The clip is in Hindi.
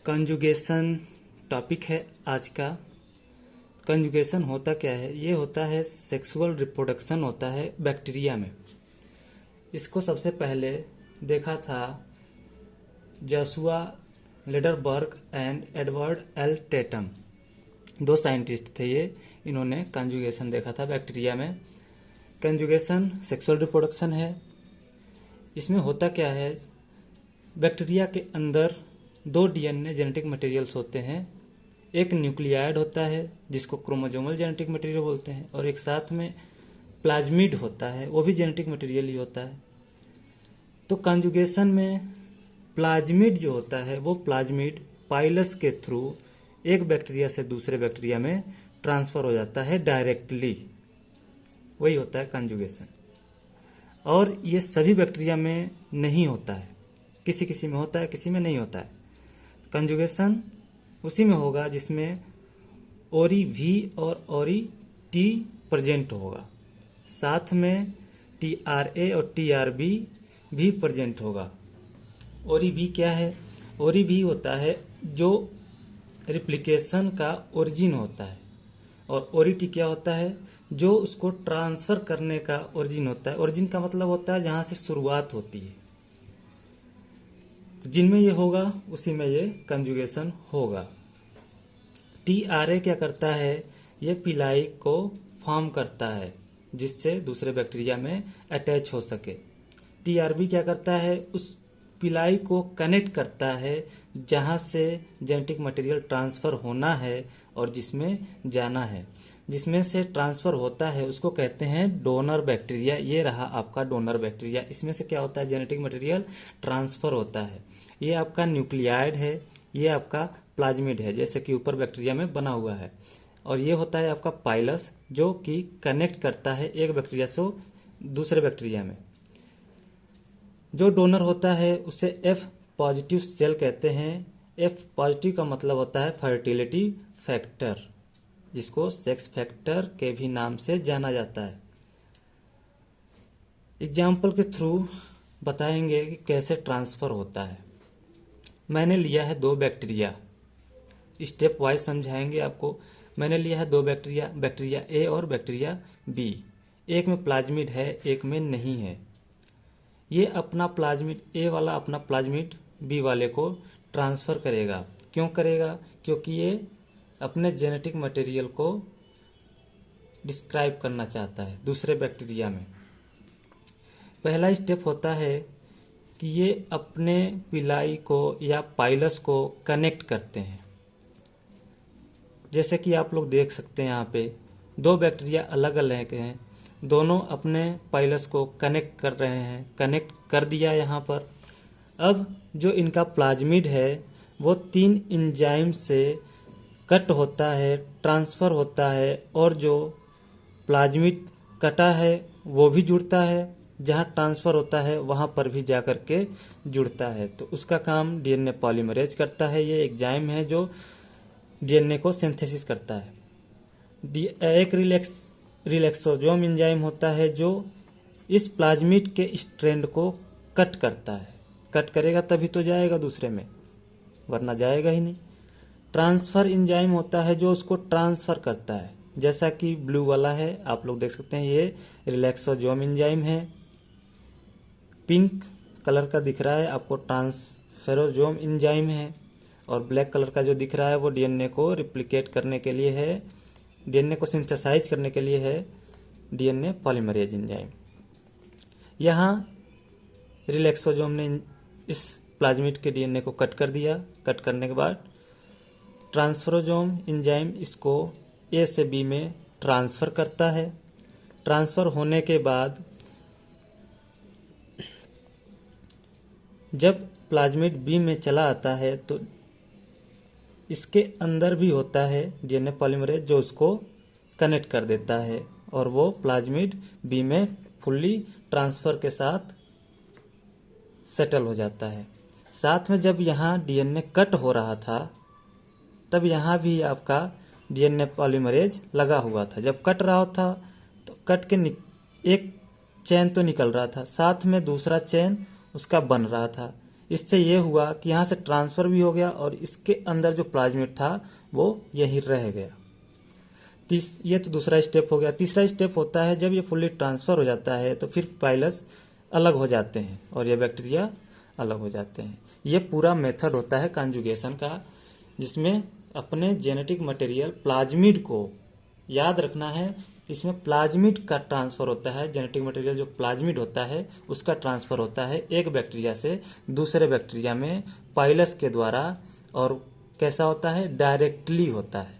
कंजुगेशन टॉपिक है आज का। कंजुगेशन होता क्या है? ये होता है सेक्सुअल रिप्रोडक्शन होता है बैक्टीरिया में। इसको सबसे पहले देखा था Joshua Lederberg and Edward L Tetam, दो साइंटिस्ट थे ये। इन्होंने कंजुगेशन देखा था बैक्टीरिया में। कंजुगेशन सेक्सुअल रिप्रोडक्शन है। इसमें होता क्या है, बैक्टीरिया के अंदर दो डीएनए जेनेटिक मटेरियल्स होते हैं। एक न्यूक्लियाइड होता है जिसको क्रोमोजोमल जेनेटिक मटेरियल बोलते हैं, और एक साथ में प्लाज्मिड होता है, वो भी जेनेटिक मटेरियल ही होता है। तो कंजुगेशन में प्लाज्मिड जो होता है वो प्लाज्मिड पाइलस के थ्रू एक बैक्टीरिया से दूसरे बैक्टीरिया में ट्रांसफर हो जाता है डायरेक्टली, वही होता है कंजुगेशन। और ये सभी बैक्टीरिया में नहीं होता है, किसी किसी में होता है, किसी में नहीं होता है। कंजुगेशन उसी में होगा जिसमें ओरी वी और ओरी टी प्रेजेंट होगा, साथ में टी आर ए और टी आर बी भी प्रेजेंट होगा। ओरी वी क्या है? ओरी वी होता है जो रिप्लिकेशन का ओरिजिन होता है, और ओरी टी क्या होता है? जो उसको ट्रांसफर करने का ओरिजिन होता है। ओरिजिन का मतलब होता है जहां से शुरुआत होती है। जिनमें ये होगा उसी में ये कंजुगेशन होगा। टी आर ए क्या करता है? ये पिलाई को फॉर्म करता है जिससे दूसरे बैक्टीरिया में अटैच हो सके। टी आर बी क्या करता है? उस पिलाई को कनेक्ट करता है जहां से जेनेटिक मटेरियल ट्रांसफर होना है और जिसमें जाना है। जिसमें से ट्रांसफर होता है उसको कहते हैं डोनर बैक्टीरिया। ये रहा आपका डोनर बैक्टीरिया। इसमें से क्या होता है? जेनेटिक मटेरियल ट्रांसफर होता है। ये आपका न्यूक्लियाइड है, ये आपका प्लाज्मिड है, जैसे कि ऊपर बैक्टीरिया में बना हुआ है। और ये होता है आपका पाइलस, जो कि कनेक्ट करता है एक बैक्टीरिया से दूसरे बैक्टीरिया में। जो डोनर होता है उसे एफ पॉजिटिव सेल कहते हैं। एफ पॉजिटिव का मतलब होता है फर्टिलिटी फैक्टर, जिसको सेक्स फैक्टर के भी नाम से जाना जाता है। एग्जाम्पल के थ्रू बताएंगे कि कैसे ट्रांसफर होता है। मैंने लिया है दो बैक्टीरिया, स्टेप वाइज समझाएंगे आपको। मैंने लिया है दो बैक्टीरिया, बैक्टीरिया ए और बैक्टीरिया बी। एक में प्लाज्मिड है, एक में नहीं है। ये अपना प्लाज्मिड ए वाला अपना प्लाज्मिड बी वाले को ट्रांसफर करेगा। क्यों करेगा? क्योंकि ये अपने जेनेटिक मटेरियल को डिस्क्राइब करना चाहता है दूसरे बैक्टीरिया में। पहला स्टेप होता है कि ये अपने पिलाई को या पाइलस को कनेक्ट करते हैं। जैसे कि आप लोग देख सकते हैं यहाँ पे दो बैक्टीरिया अलग अलग हैं, दोनों अपने पाइलस को कनेक्ट कर रहे हैं। कनेक्ट कर दिया यहाँ पर। अब जो इनका प्लाज्मिड है वो 3 एंजाइम से कट होता है, ट्रांसफर होता है, और जो प्लाज्मिड कटा है वो भी जुड़ता है, जहाँ ट्रांसफर होता है वहाँ पर भी जाकर के जुड़ता है। तो उसका काम डीएनए पॉलीमरेज करता है। ये एंजाइम है जो डीएनए को सिंथेसिस करता है। एक रिलैक्सोसोम एंजाइम होता है जो इस प्लाज्मिड के स्ट्रैंड को कट करता है। कट करेगा तभी तो जाएगा दूसरे में, वरना जाएगा ही नहीं। ट्रांसफर एंजाइम होता है जो उसको ट्रांसफर करता है, जैसा कि ब्लू वाला है, आप लोग देख सकते हैं, ये रिलैक्सोसोम एंजाइम है। पिंक कलर का दिख रहा है आपको ट्रांसफेरोसोम एंजाइम है, और ब्लैक कलर का जो दिख रहा है वो डीएनए को रिप्लिकेट करने के लिए है, डीएनए को सिंथेसाइज करने के लिए है डीएनए पॉलीमरेज एंजाइम। यहाँ रिलैक्सोसोम ने इस प्लाज्मिड के डीएनए को कट कर दिया। कट करने के बाद ट्रांसफेरोसोम एंजाइम इसको ए से बी में ट्रांसफर करता है। ट्रांसफर होने के बाद जब प्लाज्मिड बी में चला आता है तो इसके अंदर भी होता है डीएनए पॉलीमरेज जो उसको कनेक्ट कर देता है, और वो प्लाज्मिड बी में फुल्ली ट्रांसफर के साथ सेटल हो जाता है। साथ में जब यहाँ डीएनए कट हो रहा था तब यहाँ भी आपका डीएनए पॉलीमरेज लगा हुआ था। जब कट रहा था तो कट के एक चेन तो निकल रहा था, साथ में दूसरा चेन उसका बन रहा था। इससे ये हुआ कि यहाँ से ट्रांसफ़र भी हो गया और इसके अंदर जो प्लाज्मिड था वो यहीं रह गया। ये तो दूसरा स्टेप हो गया। तीसरा स्टेप होता है जब ये फुल्ली ट्रांसफ़र हो जाता है तो फिर पाइलस अलग हो जाते हैं और ये बैक्टीरिया अलग हो जाते हैं। ये पूरा मेथड होता है कॉन्जुगेशन का, जिसमें अपने जेनेटिक मटेरियल प्लाज्मिड को याद रखना है। इसमें प्लाज्मिड का ट्रांसफ़र होता है, जेनेटिक मटेरियल जो प्लाज्मिड होता है उसका ट्रांसफ़र होता है एक बैक्टीरिया से दूसरे बैक्टीरिया में पाइलस के द्वारा। और कैसा होता है? डायरेक्टली होता है।